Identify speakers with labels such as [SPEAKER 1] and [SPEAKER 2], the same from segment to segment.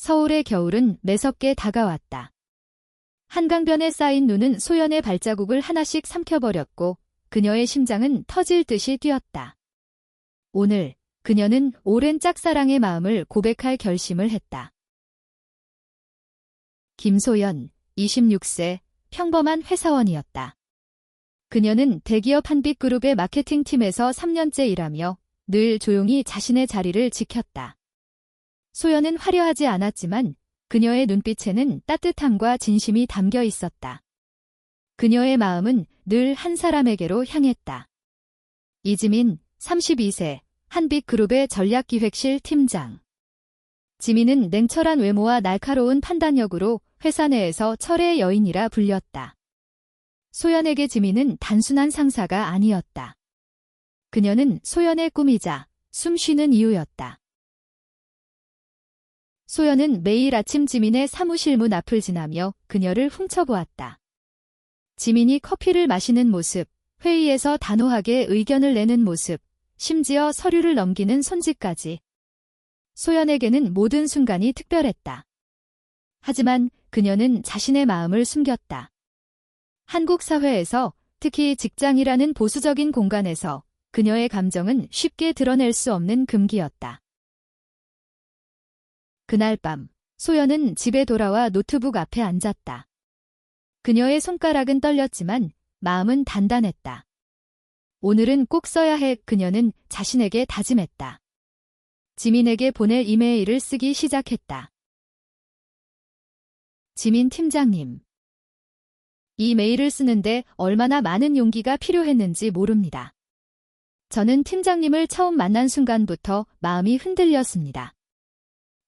[SPEAKER 1] 서울의 겨울은 매섭게 다가왔다. 한강변에 쌓인 눈은 소연의 발자국을 하나씩 삼켜버렸고 그녀의 심장은 터질 듯이 뛰었다. 오늘 그녀는 오랜 짝사랑의 마음을 고백할 결심을 했다. 김소연, 26세, 평범한 회사원이었다. 그녀는 대기업 한빛그룹의 마케팅팀에서 3년째 일하며 늘 조용히 자신의 자리를 지켰다. 소연은 화려하지 않았지만 그녀의 눈빛에는 따뜻함과 진심이 담겨 있었다. 그녀의 마음은 늘 한 사람에게로 향했다. 이지민, 32세, 한빛그룹의 전략기획실 팀장. 지민은 냉철한 외모와 날카로운 판단력으로 회사 내에서 철의 여인이라 불렸다. 소연에게 지민은 단순한 상사가 아니었다. 그녀는 소연의 꿈이자 숨 쉬는 이유였다. 소연은 매일 아침 지민의 사무실 문 앞을 지나며 그녀를 훔쳐보았다. 지민이 커피를 마시는 모습, 회의에서 단호하게 의견을 내는 모습, 심지어 서류를 넘기는 손짓까지. 소연에게는 모든 순간이 특별했다. 하지만 그녀는 자신의 마음을 숨겼다. 한국 사회에서, 특히 직장이라는 보수적인 공간에서 그녀의 감정은 쉽게 드러낼 수 없는 금기였다. 그날 밤, 소연은 집에 돌아와 노트북 앞에 앉았다. 그녀의 손가락은 떨렸지만 마음은 단단했다. 오늘은 꼭 써야 해. 그녀는 자신에게 다짐했다. 지민에게 보낼 이메일을 쓰기 시작했다. 지민 팀장님. 이 메일을 쓰는데 얼마나 많은 용기가 필요했는지 모릅니다. 저는 팀장님을 처음 만난 순간부터 마음이 흔들렸습니다.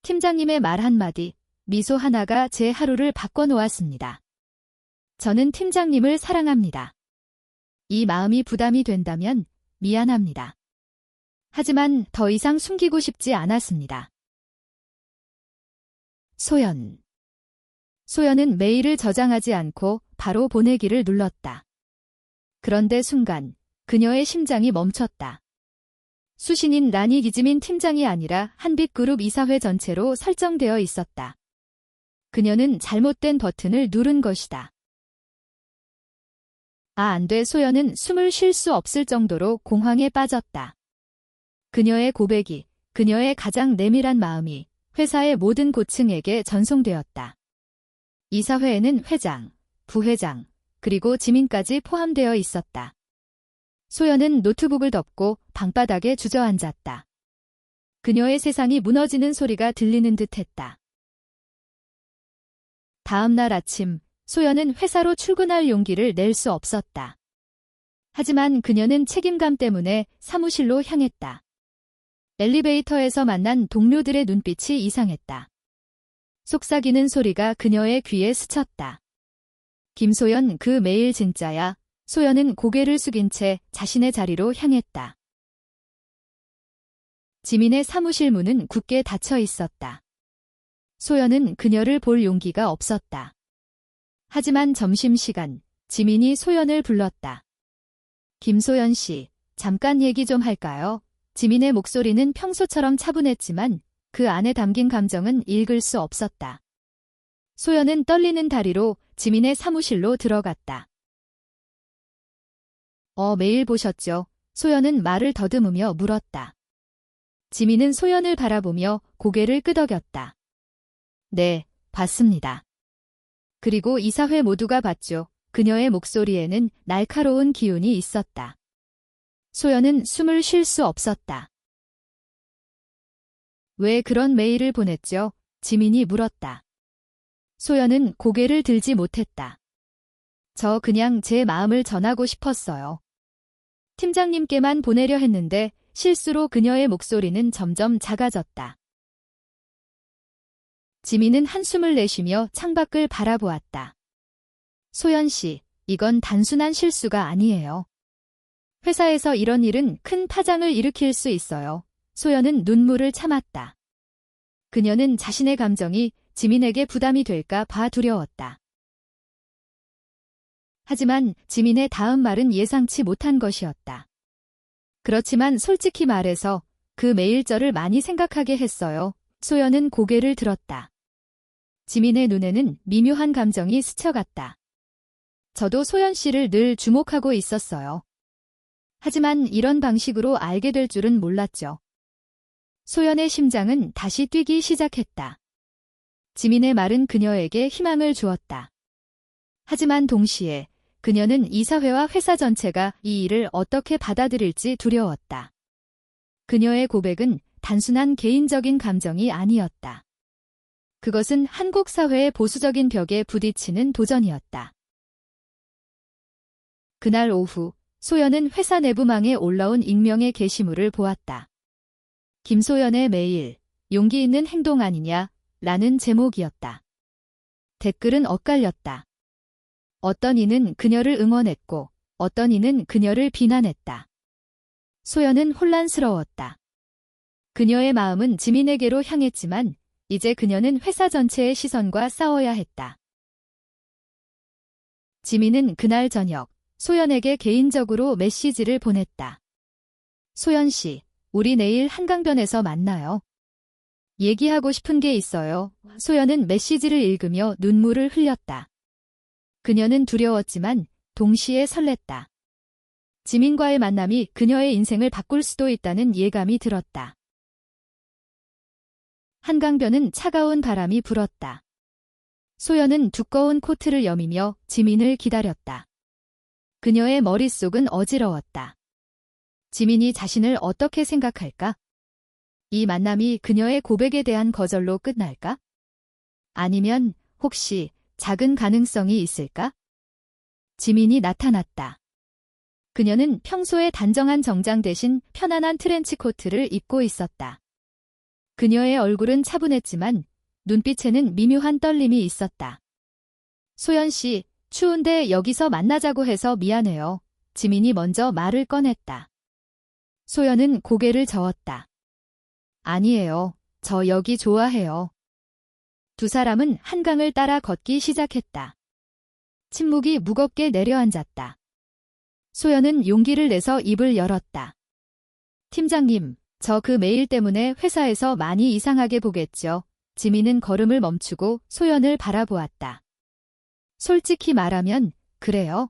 [SPEAKER 1] 팀장님의 말 한마디, 미소 하나가 제 하루를 바꿔놓았습니다. 저는 팀장님을 사랑합니다. 이 마음이 부담이 된다면 미안합니다. 하지만 더 이상 숨기고 싶지 않았습니다. 소연. 소연은 메일을 저장하지 않고 바로 보내기를 눌렀다. 그런데 순간 그녀의 심장이 멈췄다. 수신인 란이 이지민 팀장이 아니라 한빛그룹 이사회 전체로 설정되어 있었다. 그녀는 잘못된 버튼을 누른 것이다. 안 돼. 소연은 숨을 쉴 수 없을 정도로 공황에 빠졌다. 그녀의 고백이, 그녀의 가장 내밀한 마음이 회사의 모든 고층에게 전송되었다. 이사회에는 회장, 부회장, 그리고 지민까지 포함되어 있었다. 소연은 노트북을 덮고 방바닥에 주저앉았다. 그녀의 세상이 무너지는 소리가 들리는 듯했다. 다음 날 아침, 소연은 회사로 출근할 용기를 낼 수 없었다. 하지만 그녀는 책임감 때문에 사무실로 향했다. 엘리베이터에서 만난 동료들의 눈빛이 이상했다. 속삭이는 소리가 그녀의 귀에 스쳤다. 김소연, 그 메일 진짜야. 소연은 고개를 숙인 채 자신의 자리로 향했다. 지민의 사무실 문은 굳게 닫혀 있었다. 소연은 그녀를 볼 용기가 없었다. 하지만 점심시간, 지민이 소연을 불렀다. 김소연 씨, 잠깐 얘기 좀 할까요? 지민의 목소리는 평소처럼 차분했지만 그 안에 담긴 감정은 읽을 수 없었다. 소연은 떨리는 다리로 지민의 사무실로 들어갔다. 메일 보셨죠? 소연은 말을 더듬으며 물었다. 지민은 소연을 바라보며 고개를 끄덕였다. 네, 봤습니다. 그리고 이사회 모두가 봤죠. 그녀의 목소리에는 날카로운 기운이 있었다. 소연은 숨을 쉴 수 없었다. 왜 그런 메일을 보냈죠? 지민이 물었다. 소연은 고개를 들지 못했다. 저 그냥 제 마음을 전하고 싶었어요. 팀장님께만 보내려 했는데 실수로. 그녀의 목소리는 점점 작아졌다. 지민은 한숨을 내쉬며 창밖을 바라보았다. 소연 씨, 이건 단순한 실수가 아니에요. 회사에서 이런 일은 큰 파장을 일으킬 수 있어요. 소연은 눈물을 참았다. 그녀는 자신의 감정이 지민에게 부담이 될까 봐 두려웠다. 하지만 지민의 다음 말은 예상치 못한 것이었다. 그렇지만 솔직히 말해서 그 메일절을 많이 생각하게 했어요. 소연은 고개를 들었다. 지민의 눈에는 미묘한 감정이 스쳐갔다. 저도 소연 씨를 늘 주목하고 있었어요. 하지만 이런 방식으로 알게 될 줄은 몰랐죠. 소연의 심장은 다시 뛰기 시작했다. 지민의 말은 그녀에게 희망을 주었다. 하지만 동시에 그녀는 이사회와 회사 전체가 이 일을 어떻게 받아들일지 두려웠다. 그녀의 고백은 단순한 개인적인 감정이 아니었다. 그것은 한국 사회의 보수적인 벽에 부딪히는 도전이었다. 그날 오후, 소연은 회사 내부망에 올라온 익명의 게시물을 보았다. 김소연의 메일, 용기 있는 행동 아니냐? 라는 제목이었다. 댓글은 엇갈렸다. 어떤 이는 그녀를 응원했고, 어떤 이는 그녀를 비난했다. 소연은 혼란스러웠다. 그녀의 마음은 지민에게로 향했지만, 이제 그녀는 회사 전체의 시선과 싸워야 했다. 지민은 그날 저녁, 소연에게 개인적으로 메시지를 보냈다. 소연 씨, 우리 내일 한강변에서 만나요. 얘기하고 싶은 게 있어요. 소연은 메시지를 읽으며 눈물을 흘렸다. 그녀는 두려웠지만 동시에 설렜다. 지민과의 만남이 그녀의 인생을 바꿀 수도 있다는 예감이 들었다. 한강변은 차가운 바람이 불었다. 소연은 두꺼운 코트를 여미며 지민을 기다렸다. 그녀의 머릿속은 어지러웠다. 지민이 자신을 어떻게 생각할까? 이 만남이 그녀의 고백에 대한 거절로 끝날까? 아니면 혹시 작은 가능성이 있을까? 지민이 나타났다. 그녀는 평소의 단정한 정장 대신 편안한 트렌치 코트를 입고 있었다. 그녀의 얼굴은 차분했지만 눈빛에는 미묘한 떨림이 있었다. 소연 씨, 추운데 여기서 만나자고 해서 미안해요. 지민이 먼저 말을 꺼냈다. 소연은 고개를 저었다. 아니에요. 저 여기 좋아해요. 두 사람은 한강을 따라 걷기 시작했다. 침묵이 무겁게 내려앉았다. 소연은 용기를 내서 입을 열었다. 팀장님, 저 그 메일 때문에 회사에서 많이 이상하게 보겠죠. 지민은 걸음을 멈추고 소연을 바라보았다. 솔직히 말하면 그래요.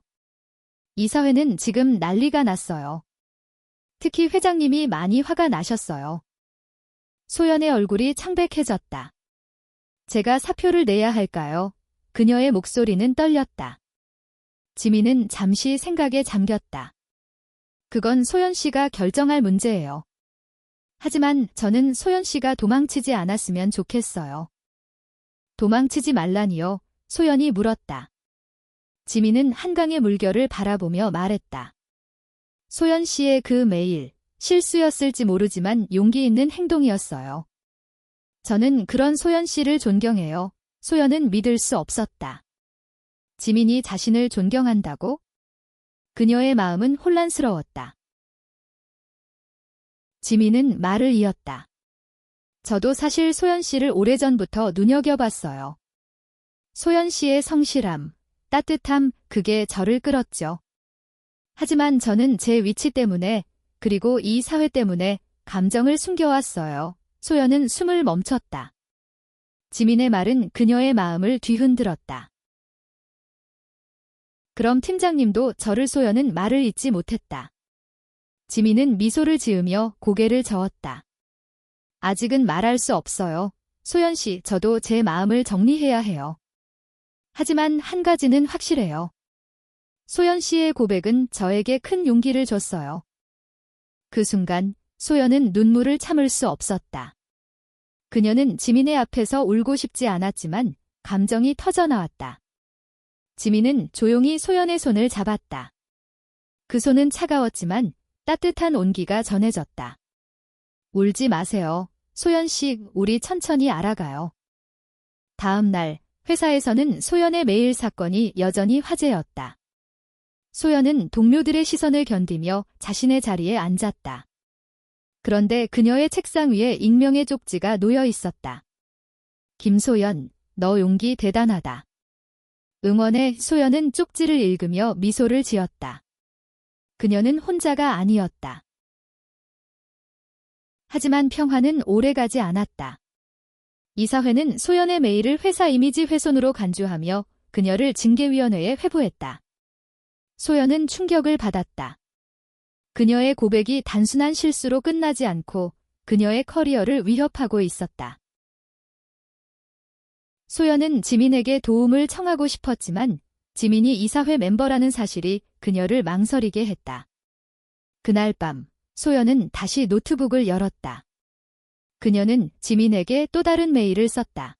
[SPEAKER 1] 이사회는 지금 난리가 났어요. 특히 회장님이 많이 화가 나셨어요. 소연의 얼굴이 창백해졌다. 제가 사표를 내야 할까요? 그녀의 목소리는 떨렸다. 지민은 잠시 생각에 잠겼다. 그건 소연 씨가 결정할 문제예요. 하지만 저는 소연 씨가 도망치지 않았으면 좋겠어요. 도망치지 말라니요? 소연이 물었다. 지민은 한강의 물결을 바라보며 말했다. 소연 씨의 그 메일, 실수였을지 모르지만 용기 있는 행동이었어요. 저는 그런 소연 씨를 존경해요. 소연은 믿을 수 없었다. 지민이 자신을 존경한다고? 그녀의 마음은 혼란스러웠다. 지민은 말을 이었다. 저도 사실 소연 씨를 오래전부터 눈여겨봤어요. 소연 씨의 성실함, 따뜻함, 그게 저를 끌었죠. 하지만 저는 제 위치 때문에, 그리고 이 사회 때문에 감정을 숨겨왔어요. 소연은 숨을 멈췄다. 지민의 말은 그녀의 마음을 뒤흔들었다. 그럼 팀장님도 저를 소연은 말을 잇지 못했다. 지민은 미소를 지으며 고개를 저었다. 아직은 말할 수 없어요. 소연 씨, 저도 제 마음을 정리해야 해요. 하지만 한 가지는 확실해요. 소연 씨의 고백은 저에게 큰 용기를 줬어요. 그 순간 소연은 눈물을 참을 수 없었다. 그녀는 지민의 앞에서 울고 싶지 않았지만 감정이 터져나왔다. 지민은 조용히 소연의 손을 잡았다. 그 손은 차가웠지만 따뜻한 온기가 전해졌다. 울지 마세요. 소연 씨, 우리 천천히 알아가요. 다음 날 회사에서는 소연의 메일 사건이 여전히 화제였다. 소연은 동료들의 시선을 견디며 자신의 자리에 앉았다. 그런데 그녀의 책상 위에 익명의 쪽지가 놓여 있었다. 김소연, 너 용기 대단하다. 응원해. 소연은 쪽지를 읽으며 미소를 지었다. 그녀는 혼자가 아니었다. 하지만 평화는 오래가지 않았다. 이사회는 소연의 메일을 회사 이미지 훼손으로 간주하며 그녀를 징계위원회에 회부했다. 소연은 충격을 받았다. 그녀의 고백이 단순한 실수로 끝나지 않고 그녀의 커리어를 위협하고 있었다. 소연은 지민에게 도움을 청하고 싶었지만 지민이 이사회 멤버라는 사실이 그녀를 망설이게 했다. 그날 밤, 소연은 다시 노트북을 열었다. 그녀는 지민에게 또 다른 메일을 썼다.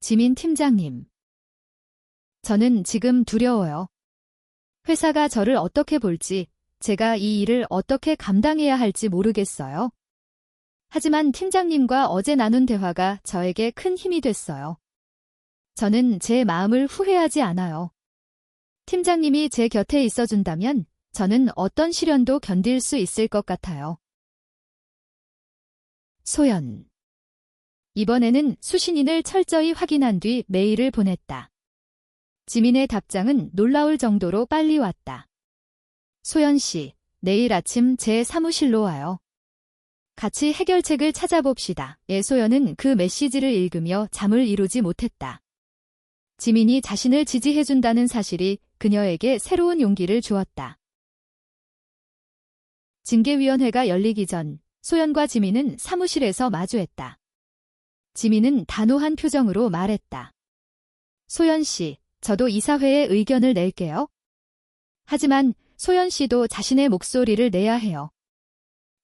[SPEAKER 1] 지민 팀장님. 저는 지금 두려워요. 회사가 저를 어떻게 볼지, 제가 이 일을 어떻게 감당해야 할지 모르겠어요. 하지만 팀장님과 어제 나눈 대화가 저에게 큰 힘이 됐어요. 저는 제 마음을 후회하지 않아요. 팀장님이 제 곁에 있어준다면 저는 어떤 시련도 견딜 수 있을 것 같아요. 소연. 이번에는 수신인을 철저히 확인한 뒤 메일을 보냈다. 지민의 답장은 놀라울 정도로 빨리 왔다. 소연 씨, 내일 아침 제 사무실로 와요. 같이 해결책을 찾아봅시다. 소연은 그 메시지를 읽으며 잠을 이루지 못했다. 지민이 자신을 지지해준다는 사실이 그녀에게 새로운 용기를 주었다. 징계위원회가 열리기 전 소연과 지민은 사무실에서 마주했다. 지민은 단호한 표정으로 말했다. 소연 씨, 저도 이사회에 의견을 낼게요. 하지만 소연 씨도 자신의 목소리를 내야 해요.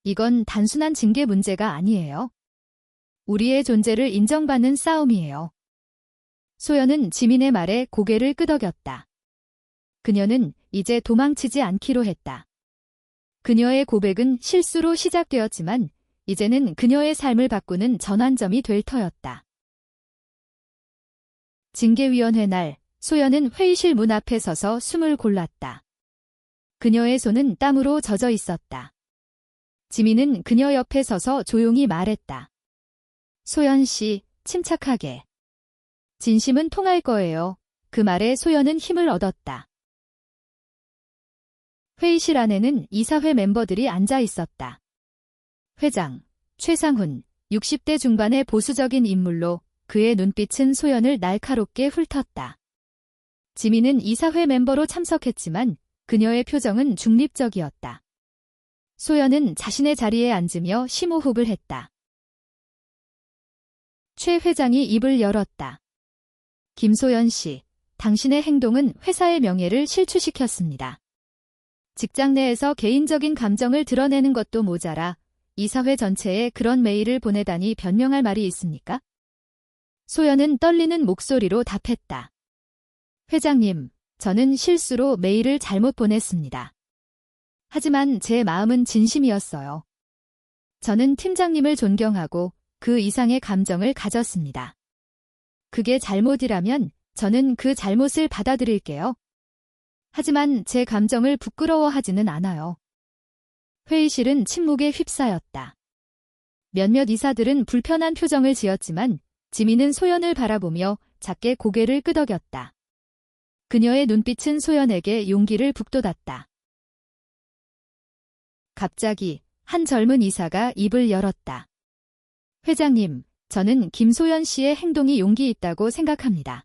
[SPEAKER 1] 이건 단순한 징계 문제가 아니에요. 우리의 존재를 인정받는 싸움이에요. 소연은 지민의 말에 고개를 끄덕였다. 그녀는 이제 도망치지 않기로 했다. 그녀의 고백은 실수로 시작되었지만 이제는 그녀의 삶을 바꾸는 전환점이 될 터였다. 징계위원회 날, 소연은 회의실 문 앞에 서서 숨을 골랐다. 그녀의 손은 땀으로 젖어 있었다. 지민은 그녀 옆에 서서 조용히 말했다. 소연 씨, 침착하게. 진심은 통할 거예요. 그 말에 소연은 힘을 얻었다. 회의실 안에는 이사회 멤버들이 앉아 있었다. 회장, 최상훈, 60대 중반의 보수적인 인물로 그의 눈빛은 소연을 날카롭게 훑었다. 지민은 이사회 멤버로 참석했지만 그녀의 표정은 중립적이었다. 소연은 자신의 자리에 앉으며 심호흡을 했다. 최 회장이 입을 열었다. 김소연 씨, 당신의 행동은 회사의 명예를 실추시켰습니다. 직장 내에서 개인적인 감정을 드러내는 것도 모자라 이사회 전체에 그런 메일을 보내다니 변명할 말이 있습니까? 소연은 떨리는 목소리로 답했다. 회장님, 저는 실수로 메일을 잘못 보냈습니다. 하지만 제 마음은 진심이었어요. 저는 팀장님을 존경하고 그 이상의 감정을 가졌습니다. 그게 잘못이라면 저는 그 잘못을 받아들일게요. 하지만 제 감정을 부끄러워하지는 않아요. 회의실은 침묵에 휩싸였다. 몇몇 이사들은 불편한 표정을 지었지만 지민은 소연을 바라보며 작게 고개를 끄덕였다. 그녀의 눈빛은 소연에게 용기를 북돋았다. 갑자기 한 젊은 이사가 입을 열었다. 회장님, 저는 김소연 씨의 행동이 용기 있다고 생각합니다.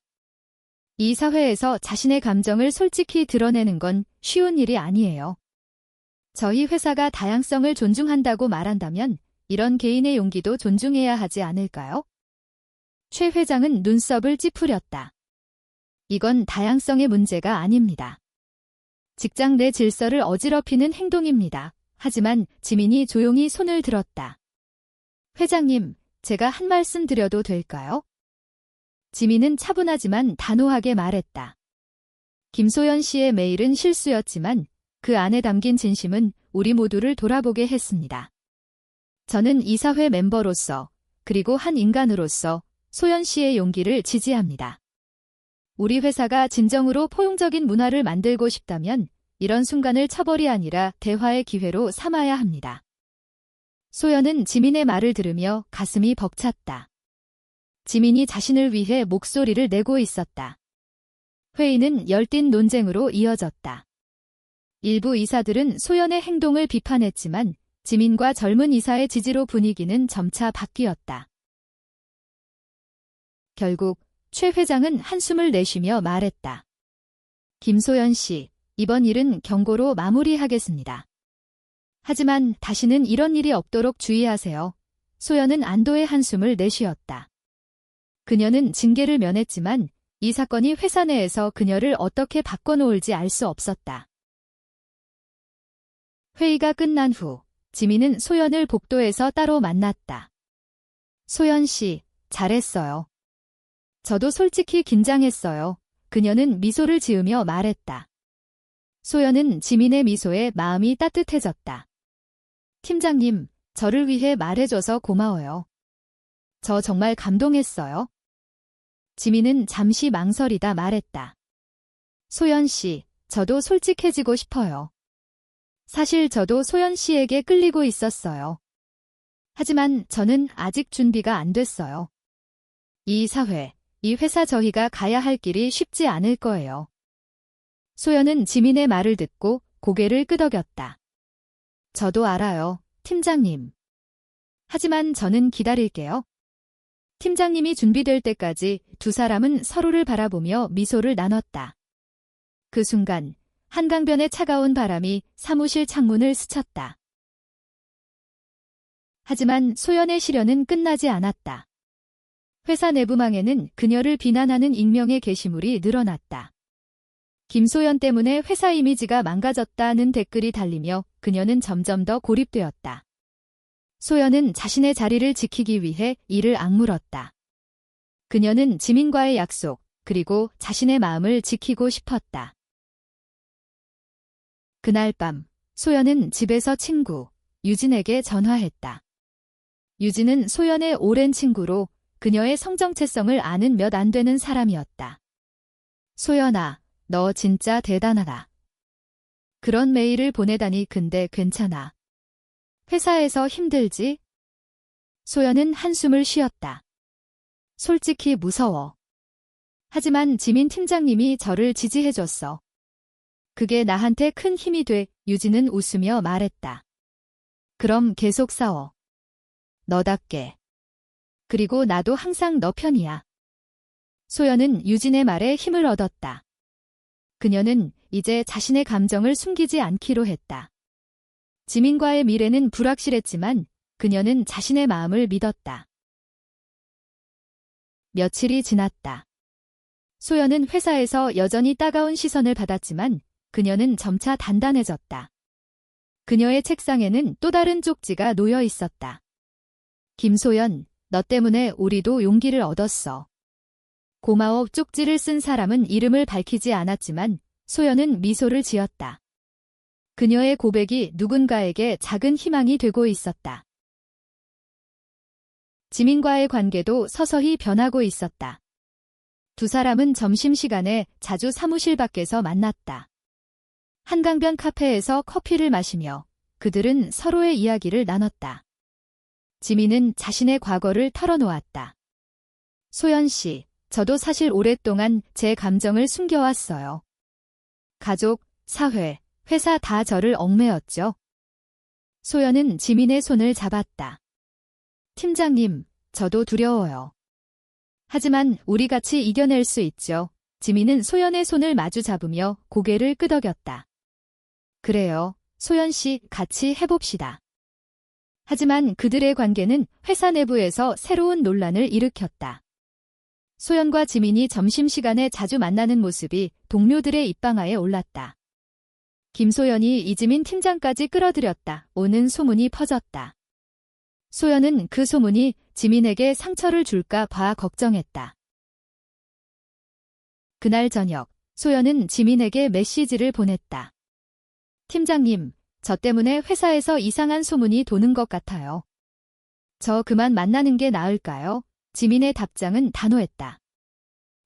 [SPEAKER 1] 이 사회에서 자신의 감정을 솔직히 드러내는 건 쉬운 일이 아니에요. 저희 회사가 다양성을 존중한다고 말한다면 이런 개인의 용기도 존중해야 하지 않을까요? 최 회장은 눈썹을 찌푸렸다. 이건 다양성의 문제가 아닙니다. 직장 내 질서를 어지럽히는 행동입니다. 하지만 지민이 조용히 손을 들었다. 회장님, 제가 한 말씀 드려도 될까요? 지민은 차분하지만 단호하게 말했다. 김소연 씨의 메일은 실수였지만 그 안에 담긴 진심은 우리 모두를 돌아보게 했습니다. 저는 이사회 멤버로서 그리고 한 인간으로서 소연 씨의 용기를 지지합니다. 우리 회사가 진정으로 포용적인 문화를 만들고 싶다면 이런 순간을 처벌이 아니라 대화의 기회로 삼아야 합니다. 소연은 지민의 말을 들으며 가슴이 벅찼다. 지민이 자신을 위해 목소리를 내고 있었다. 회의는 열띤 논쟁으로 이어졌다. 일부 이사들은 소연의 행동을 비판했지만 지민과 젊은 이사의 지지로 분위기는 점차 바뀌었다. 결국 최 회장은 한숨을 내쉬며 말했다. 김소연 씨, 이번 일은 경고로 마무리하겠습니다. 하지만 다시는 이런 일이 없도록 주의하세요. 소연은 안도의 한숨을 내쉬었다. 그녀는 징계를 면했지만 이 사건이 회사 내에서 그녀를 어떻게 바꿔놓을지 알 수 없었다. 회의가 끝난 후 지민은 소연을 복도에서 따로 만났다. 소연 씨, 잘했어요. 저도 솔직히 긴장했어요. 그녀는 미소를 지으며 말했다. 소연은 지민의 미소에 마음이 따뜻해졌다. 팀장님, 저를 위해 말해줘서 고마워요. 저 정말 감동했어요. 지민은 잠시 망설이다 말했다. 소연 씨, 저도 솔직해지고 싶어요. 사실 저도 소연 씨에게 끌리고 있었어요. 하지만 저는 아직 준비가 안 됐어요. 이 사회, 이 회사 저희가 가야 할 길이 쉽지 않을 거예요. 소연은 지민의 말을 듣고 고개를 끄덕였다. 저도 알아요, 팀장님. 하지만 저는 기다릴게요. 팀장님이 준비될 때까지 두 사람은 서로를 바라보며 미소를 나눴다. 그 순간 한강변의 차가운 바람이 사무실 창문을 스쳤다. 하지만 소연의 시련은 끝나지 않았다. 회사 내부망에는 그녀를 비난하는 익명의 게시물이 늘어났다. 김소연 때문에 회사 이미지가 망가졌다는 댓글이 달리며 그녀는 점점 더 고립되었다. 소연은 자신의 자리를 지키기 위해 이를 악물었다. 그녀는 지민과의 약속, 그리고 자신의 마음을 지키고 싶었다. 그날 밤, 소연은 집에서 친구, 유진에게 전화했다. 유진은 소연의 오랜 친구로 그녀의 성정체성을 아는 몇 안 되는 사람이었다. 소연아, 너 진짜 대단하다. 그런 메일을 보내다니 근데 괜찮아. 회사에서 힘들지? 소연은 한숨을 쉬었다. 솔직히 무서워. 하지만 지민 팀장님이 저를 지지해줬어. 그게 나한테 큰 힘이 돼, 유진은 웃으며 말했다. 그럼 계속 싸워. 너답게. 그리고 나도 항상 너 편이야. 소연은 유진의 말에 힘을 얻었다. 그녀는 이제 자신의 감정을 숨기지 않기로 했다. 지민과의 미래는 불확실했지만 그녀는 자신의 마음을 믿었다. 며칠이 지났다. 소연은 회사에서 여전히 따가운 시선을 받았지만 그녀는 점차 단단해졌다. 그녀의 책상에는 또 다른 쪽지가 놓여 있었다. 김소연, 너 때문에 우리도 용기를 얻었어. 고마워. 쪽지를 쓴 사람은 이름을 밝히지 않았지만 소연은 미소를 지었다. 그녀의 고백이 누군가에게 작은 희망이 되고 있었다. 지민과의 관계도 서서히 변하고 있었다. 두 사람은 점심시간에 자주 사무실 밖에서 만났다. 한강변 카페에서 커피를 마시며 그들은 서로의 이야기를 나눴다. 지민은 자신의 과거를 털어놓았다. 소연 씨, 저도 사실 오랫동안 제 감정을 숨겨왔어요. 가족, 사회, 회사 다 저를 얽매였죠. 소연은 지민의 손을 잡았다. 팀장님, 저도 두려워요. 하지만 우리 같이 이겨낼 수 있죠. 지민은 소연의 손을 마주 잡으며 고개를 끄덕였다. 그래요, 소연 씨, 같이 해봅시다. 하지만 그들의 관계는 회사 내부에서 새로운 논란을 일으켰다. 소연과 지민이 점심시간에 자주 만나는 모습이 동료들의 입방아에 올랐다. 김소연이 이지민 팀장까지 끌어들였다. 오는 소문이 퍼졌다. 소연은 그 소문이 지민에게 상처를 줄까 봐 걱정했다. 그날 저녁, 소연은 지민에게 메시지를 보냈다. 팀장님, 저 때문에 회사에서 이상한 소문이 도는 것 같아요. 저 그만 만나는 게 나을까요? 지민의 답장은 단호했다.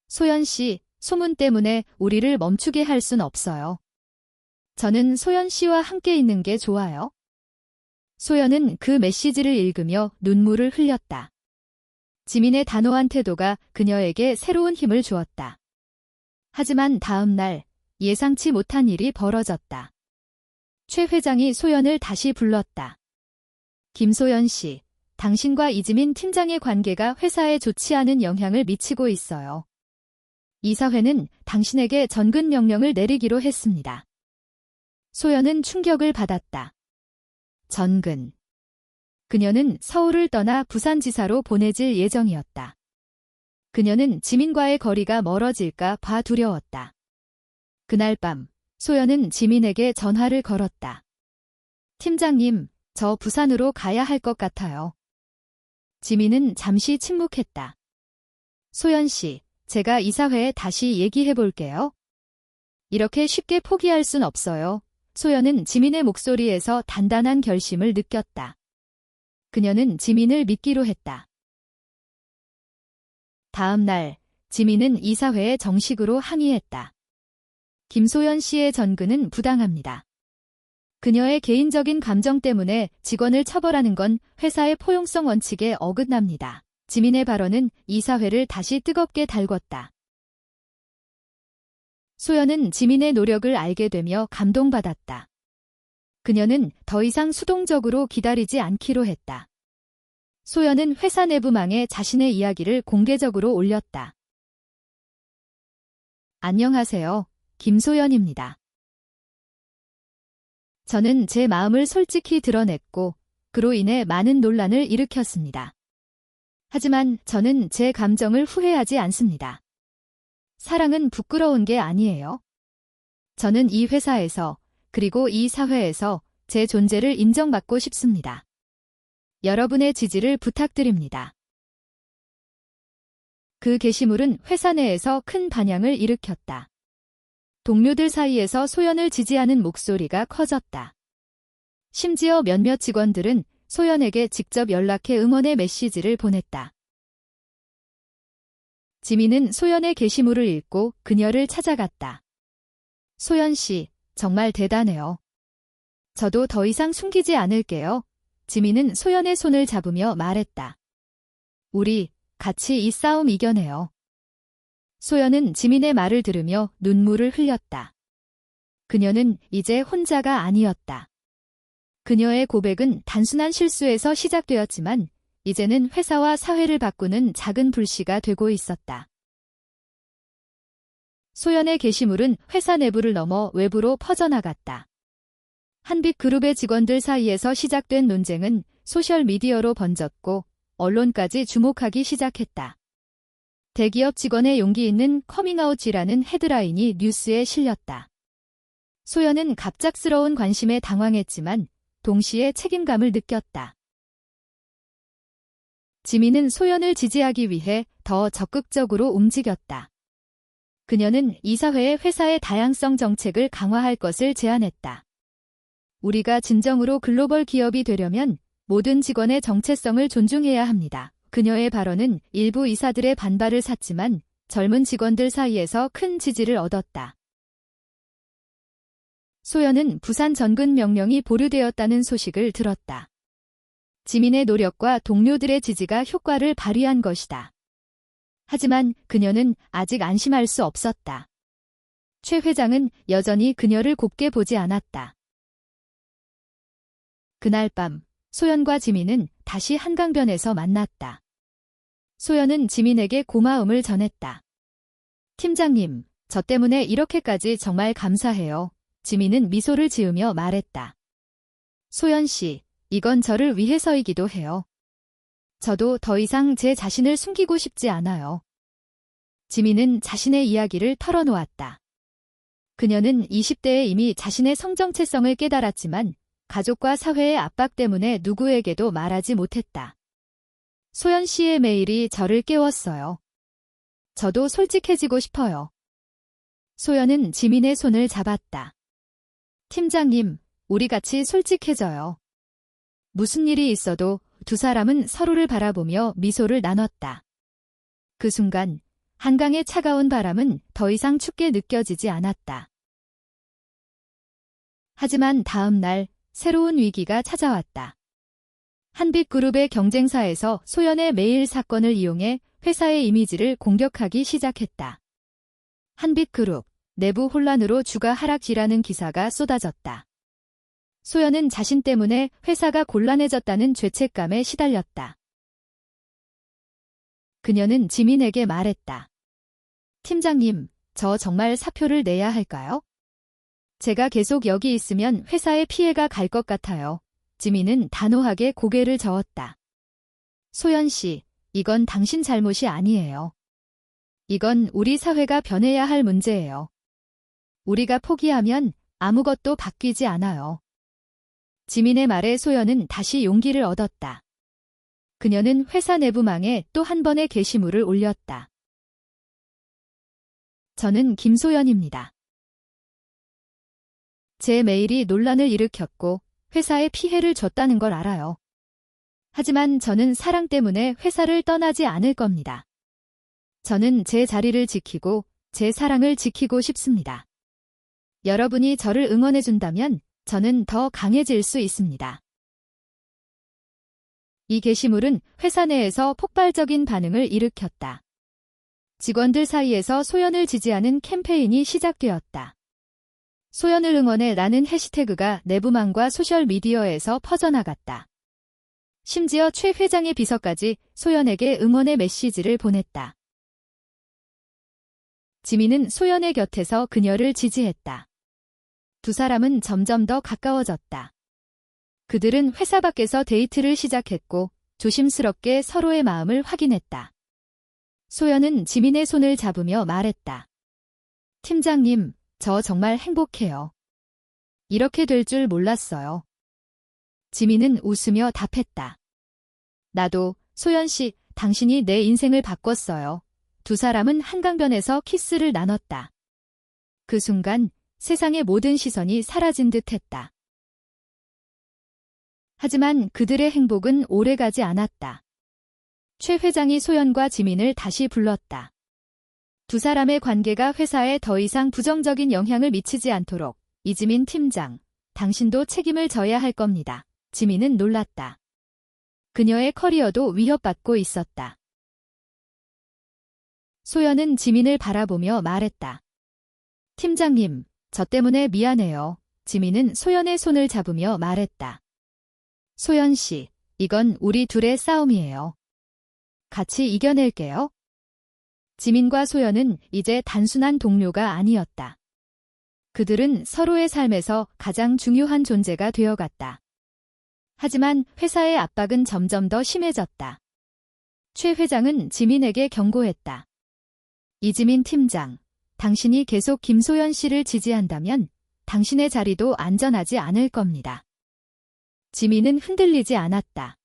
[SPEAKER 1] 소연 씨, 소문 때문에 우리를 멈추게 할 순 없어요. 저는 소연 씨와 함께 있는 게 좋아요. 소연은 그 메시지를 읽으며 눈물을 흘렸다. 지민의 단호한 태도가 그녀에게 새로운 힘을 주었다. 하지만 다음 날 예상치 못한 일이 벌어졌다. 최 회장이 소연을 다시 불렀다. 김소연 씨, 당신과 이지민 팀장의 관계가 회사에 좋지 않은 영향을 미치고 있어요. 이사회는 당신에게 전근 명령을 내리기로 했습니다. 소연은 충격을 받았다. 전근. 그녀는 서울을 떠나 부산지사로 보내질 예정이었다. 그녀는 지민과의 거리가 멀어질까 봐 두려웠다. 그날 밤, 소연은 지민에게 전화를 걸었다. 팀장님, 저 부산으로 가야 할 것 같아요. 지민은 잠시 침묵했다. 소연 씨, 제가 이사회에 다시 얘기해 볼게요. 이렇게 쉽게 포기할 순 없어요. 소연은 지민의 목소리에서 단단한 결심을 느꼈다. 그녀는 지민을 믿기로 했다. 다음 날, 지민은 이사회에 정식으로 항의했다. 김소연 씨의 전근은 부당합니다. 그녀의 개인적인 감정 때문에 직원을 처벌하는 건 회사의 포용성 원칙에 어긋납니다. 지민의 발언은 이사회를 다시 뜨겁게 달궜다. 소연은 지민의 노력을 알게 되며 감동받았다. 그녀는 더 이상 수동적으로 기다리지 않기로 했다. 소연은 회사 내부망에 자신의 이야기를 공개적으로 올렸다. 안녕하세요. 김소연입니다. 저는 제 마음을 솔직히 드러냈고 그로 인해 많은 논란을 일으켰습니다. 하지만 저는 제 감정을 후회하지 않습니다. 사랑은 부끄러운 게 아니에요. 저는 이 회사에서 그리고 이 사회에서 제 존재를 인정받고 싶습니다. 여러분의 지지를 부탁드립니다. 그 게시물은 회사 내에서 큰 반향을 일으켰다. 동료들 사이에서 소연을 지지하는 목소리가 커졌다. 심지어 몇몇 직원들은 소연에게 직접 연락해 응원의 메시지를 보냈다. 지민은 소연의 게시물을 읽고 그녀를 찾아갔다. 소연 씨, 정말 대단해요. 저도 더 이상 숨기지 않을게요. 지민은 소연의 손을 잡으며 말했다. 우리 같이 이 싸움 이겨내요. 소연은 지민의 말을 들으며 눈물을 흘렸다. 그녀는 이제 혼자가 아니었다. 그녀의 고백은 단순한 실수에서 시작되었지만 이제는 회사와 사회를 바꾸는 작은 불씨가 되고 있었다. 소연의 게시물은 회사 내부를 넘어 외부로 퍼져나갔다. 한빛그룹의 직원들 사이에서 시작된 논쟁은 소셜미디어로 번졌고 언론까지 주목하기 시작했다. 대기업 직원의 용기 있는 커밍아웃이라는 헤드라인이 뉴스에 실렸다. 소연은 갑작스러운 관심에 당황했지만 동시에 책임감을 느꼈다. 지민은 소연을 지지하기 위해 더 적극적으로 움직였다. 그녀는 이사회에 회사의 다양성 정책을 강화할 것을 제안했다. 우리가 진정으로 글로벌 기업이 되려면 모든 직원의 정체성을 존중해야 합니다. 그녀의 발언은 일부 이사들의 반발을 샀지만 젊은 직원들 사이에서 큰 지지를 얻었다. 소연은 부산 전근 명령이 보류되었다는 소식을 들었다. 지민의 노력과 동료들의 지지가 효과를 발휘한 것이다. 하지만 그녀는 아직 안심할 수 없었다. 최 회장은 여전히 그녀를 곱게 보지 않았다. 그날 밤, 소연과 지민은 다시 한강변에서 만났다. 소연은 지민에게 고마움을 전했다. 팀장님, 저 때문에 이렇게까지 정말 감사해요. 지민은 미소를 지으며 말했다. 소연 씨, 이건 저를 위해서이기도 해요. 저도 더 이상 제 자신을 숨기고 싶지 않아요. 지민은 자신의 이야기를 털어놓았다. 그녀는 20대에 이미 자신의 성정체성을 깨달았지만 가족과 사회의 압박 때문에 누구에게도 말하지 못했다. 소연 씨의 메일이 저를 깨웠어요. 저도 솔직해지고 싶어요. 소연은 지민의 손을 잡았다. 팀장님, 우리 같이 솔직해져요. 무슨 일이 있어도 두 사람은 서로를 바라보며 미소를 나눴다. 그 순간 한강의 차가운 바람은 더 이상 춥게 느껴지지 않았다. 하지만 다음 날 새로운 위기가 찾아왔다. 한빛그룹의 경쟁사에서 소연의 메일 사건을 이용해 회사의 이미지를 공격하기 시작했다. 한빛그룹 내부 혼란으로 주가 하락이라는 기사가 쏟아졌다. 소연은 자신 때문에 회사가 곤란해졌다는 죄책감에 시달렸다. 그녀는 지민에게 말했다. 팀장님, 저 정말 사표를 내야 할까요? 제가 계속 여기 있으면 회사에 피해가 갈 것 같아요. 지민은 단호하게 고개를 저었다. 소연 씨, 이건 당신 잘못이 아니에요. 이건 우리 사회가 변해야 할 문제예요. 우리가 포기하면 아무것도 바뀌지 않아요. 지민의 말에 소연은 다시 용기를 얻었다. 그녀는 회사 내부망에 또 한 번의 게시물을 올렸다. 저는 김소연입니다. 제 메일이 논란을 일으켰고 회사에 피해를 줬다는 걸 알아요. 하지만 저는 사랑 때문에 회사를 떠나지 않을 겁니다. 저는 제 자리를 지키고 제 사랑을 지키고 싶습니다. 여러분이 저를 응원해준다면 저는 더 강해질 수 있습니다. 이 게시물은 회사 내에서 폭발적인 반응을 일으켰다. 직원들 사이에서 소연을 지지하는 캠페인이 시작되었다. 소연을 응원해 라는 해시태그가 내부망과 소셜미디어에서 퍼져나갔다. 심지어 최 회장의 비서까지 소연에게 응원의 메시지를 보냈다. 지민은 소연의 곁에서 그녀를 지지했다. 두 사람은 점점 더 가까워졌다. 그들은 회사 밖에서 데이트를 시작했고 조심스럽게 서로의 마음을 확인했다. 소연은 지민의 손을 잡으며 말했다. 팀장님, 저 정말 행복해요. 이렇게 될 줄 몰랐어요. 지민은 웃으며 답했다. 나도, 소연 씨, 당신이 내 인생을 바꿨어요. 두 사람은 한강변에서 키스를 나눴다. 그 순간 세상의 모든 시선이 사라진 듯 했다. 하지만 그들의 행복은 오래가지 않았다. 최 회장이 소연과 지민을 다시 불렀다. 두 사람의 관계가 회사에 더 이상 부정적인 영향을 미치지 않도록 이지민 팀장, 당신도 책임을 져야 할 겁니다. 지민은 놀랐다. 그녀의 커리어도 위협받고 있었다. 소연은 지민을 바라보며 말했다. 팀장님, 저 때문에 미안해요. 지민은 소연의 손을 잡으며 말했다. 소연 씨, 이건 우리 둘의 싸움이에요. 같이 이겨낼게요. 지민과 소연은 이제 단순한 동료가 아니었다. 그들은 서로의 삶에서 가장 중요한 존재가 되어갔다. 하지만 회사의 압박은 점점 더 심해졌다. 최 회장은 지민에게 경고했다. 이지민 팀장, 당신이 계속 김소연 씨를 지지한다면 당신의 자리도 안전하지 않을 겁니다. 지민은 흔들리지 않았다.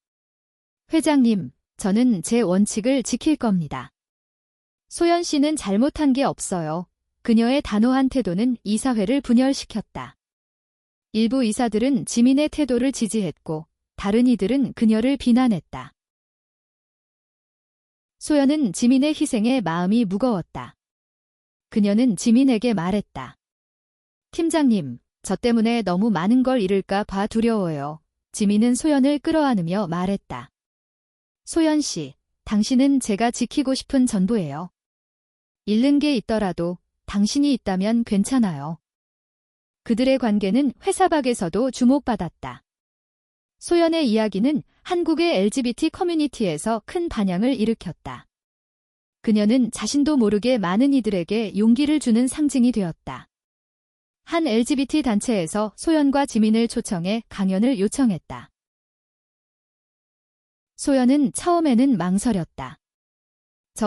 [SPEAKER 1] 회장님, 저는 제 원칙을 지킬 겁니다. 소연 씨는 잘못한 게 없어요. 그녀의 단호한 태도는 이사회를 분열시켰다. 일부 이사들은 지민의 태도를 지지했고 다른 이들은 그녀를 비난했다. 소연은 지민의 희생에 마음이 무거웠다. 그녀는 지민에게 말했다. 팀장님, 저 때문에 너무 많은 걸 잃을까 봐 두려워요. 지민은 소연을 끌어안으며 말했다. 소연 씨, 당신은 제가 지키고 싶은 전부예요. 잃는 게 있더라도 당신이 있다면 괜찮아요. 그들의 관계는 회사 밖에서도 주목받았다. 소연의 이야기는 한국의 LGBT 커뮤니티에서 큰 반향을 일으켰다. 그녀는 자신도 모르게 많은 이들에게 용기를 주는 상징이 되었다. 한 LGBT 단체에서 소연과 지민을 초청해 강연을 요청했다. 소연은 처음에는 망설였다.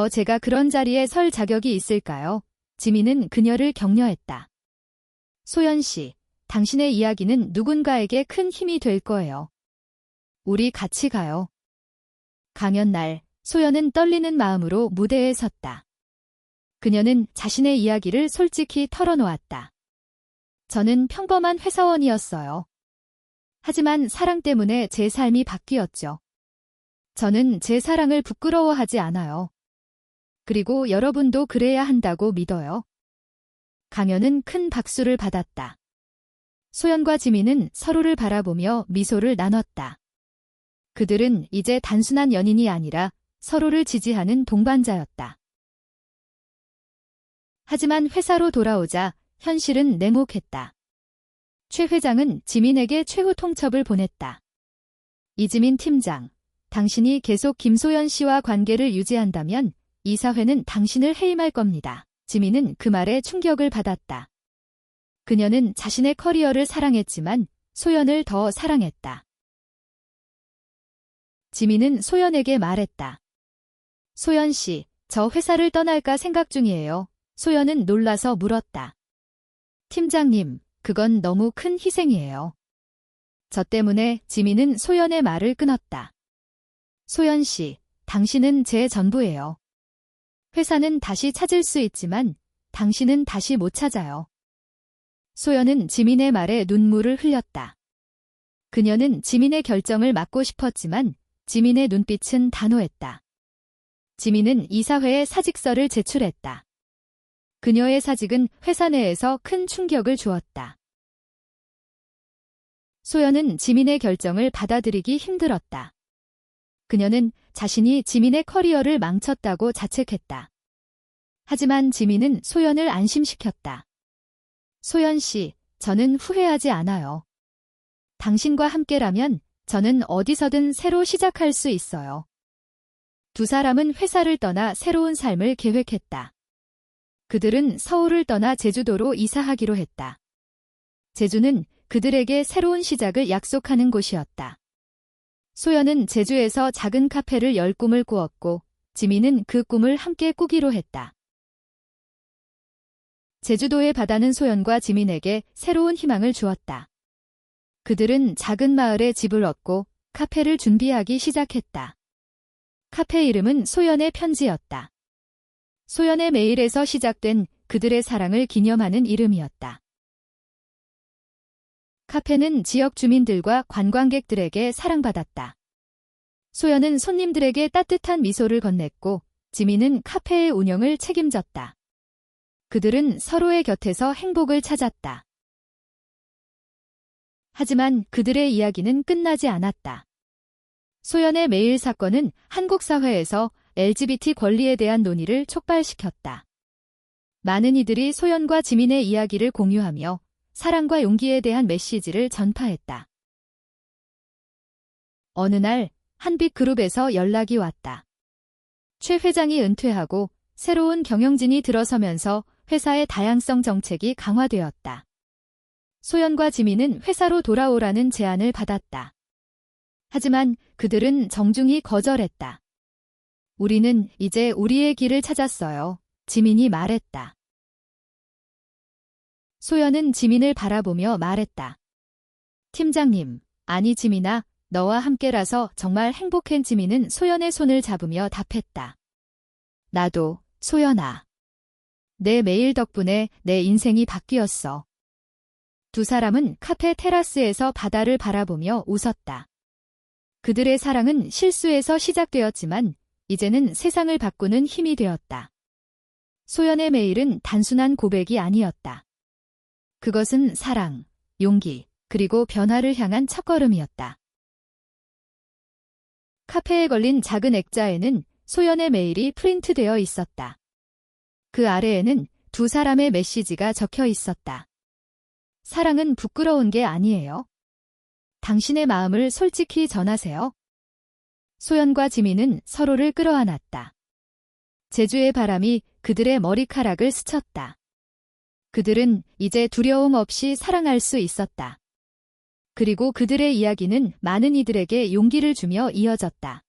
[SPEAKER 1] 제가 그런 자리에 설 자격이 있을까요? 지민은 그녀를 격려했다. 소연 씨, 당신의 이야기는 누군가에게 큰 힘이 될 거예요. 우리 같이 가요. 강연 날, 소연은 떨리는 마음으로 무대에 섰다. 그녀는 자신의 이야기를 솔직히 털어놓았다. 저는 평범한 회사원이었어요. 하지만 사랑 때문에 제 삶이 바뀌었죠. 저는 제 사랑을 부끄러워하지 않아요. 그리고 여러분도 그래야 한다고 믿어요. 강연은 큰 박수를 받았다. 소연과 지민은 서로를 바라보며 미소를 나눴다. 그들은 이제 단순한 연인이 아니라 서로를 지지하는 동반자였다. 하지만 회사로 돌아오자 현실은 냉혹했다. 최 회장은 지민에게 최후 통첩을 보냈다. 이지민 팀장, 당신이 계속 김소연 씨와 관계를 유지한다면 이사회는 당신을 해임할 겁니다. 지민은 그 말에 충격을 받았다. 그녀는 자신의 커리어를 사랑했지만 소연을 더 사랑했다. 지민은 소연에게 말했다. 소연 씨, 저 회사를 떠날까 생각 중이에요. 소연은 놀라서 물었다. 팀장님, 그건 너무 큰 희생이에요. 저 때문에 지민은 소연의 말을 끊었다. 소연 씨, 당신은 제 전부예요. 회사는 다시 찾을 수 있지만 당신은 다시 못 찾아요. 소연은 지민의 말에 눈물을 흘렸다. 그녀는 지민의 결정을 막고 싶었지만 지민의 눈빛은 단호했다. 지민은 이사회에 사직서를 제출했다. 그녀의 사직은 회사 내에서 큰 충격을 주었다. 소연은 지민의 결정을 받아들이기 힘들었다. 그녀는 자신이 지민의 커리어를 망쳤다고 자책했다. 하지만 지민은 소연을 안심시켰다. 소연 씨, 저는 후회하지 않아요. 당신과 함께라면 저는 어디서든 새로 시작할 수 있어요. 두 사람은 회사를 떠나 새로운 삶을 계획했다. 그들은 서울을 떠나 제주도로 이사하기로 했다. 제주는 그들에게 새로운 시작을 약속하는 곳이었다. 소연은 제주에서 작은 카페를 열 꿈을 꾸었고 지민은 그 꿈을 함께 꾸기로 했다. 제주도의 바다는 소연과 지민에게 새로운 희망을 주었다. 그들은 작은 마을에 집을 얻고 카페를 준비하기 시작했다. 카페 이름은 소연의 편지였다. 소연의 메일에서 시작된 그들의 사랑을 기념하는 이름이었다. 카페는 지역 주민들과 관광객들에게 사랑받았다. 소연은 손님들에게 따뜻한 미소를 건넸고 지민은 카페의 운영을 책임졌다. 그들은 서로의 곁에서 행복을 찾았다. 하지만 그들의 이야기는 끝나지 않았다. 소연의 메일 사건은 한국 사회에서 LGBT 권리에 대한 논의를 촉발시켰다. 많은 이들이 소연과 지민의 이야기를 공유하며 사랑과 용기에 대한 메시지를 전파했다. 어느 날 한빛그룹에서 연락이 왔다. 최 회장이 은퇴하고 새로운 경영진이 들어서면서 회사의 다양성 정책이 강화되었다. 소연과 지민은 회사로 돌아오라는 제안을 받았다. 하지만 그들은 정중히 거절했다. 우리는 이제 우리의 길을 찾았어요. 지민이 말했다. 소연은 지민을 바라보며 말했다. 팀장님, 아니 지민아, 너와 함께라서 정말 행복해. 지민은 소연의 손을 잡으며 답했다. 나도, 소연아. 내 메일 덕분에 내 인생이 바뀌었어. 두 사람은 카페 테라스에서 바다를 바라보며 웃었다. 그들의 사랑은 실수에서 시작되었지만 이제는 세상을 바꾸는 힘이 되었다. 소연의 메일은 단순한 고백이 아니었다. 그것은 사랑, 용기, 그리고 변화를 향한 첫걸음이었다. 카페에 걸린 작은 액자에는 소연의 메일이 프린트되어 있었다. 그 아래에는 두 사람의 메시지가 적혀 있었다. 사랑은 부끄러운 게 아니에요. 당신의 마음을 솔직히 전하세요. 소연과 지민은 서로를 끌어안았다. 제주의 바람이 그들의 머리카락을 스쳤다. 그들은 이제 두려움 없이 사랑할 수 있었다. 그리고 그들의 이야기는 많은 이들에게 용기를 주며 이어졌다.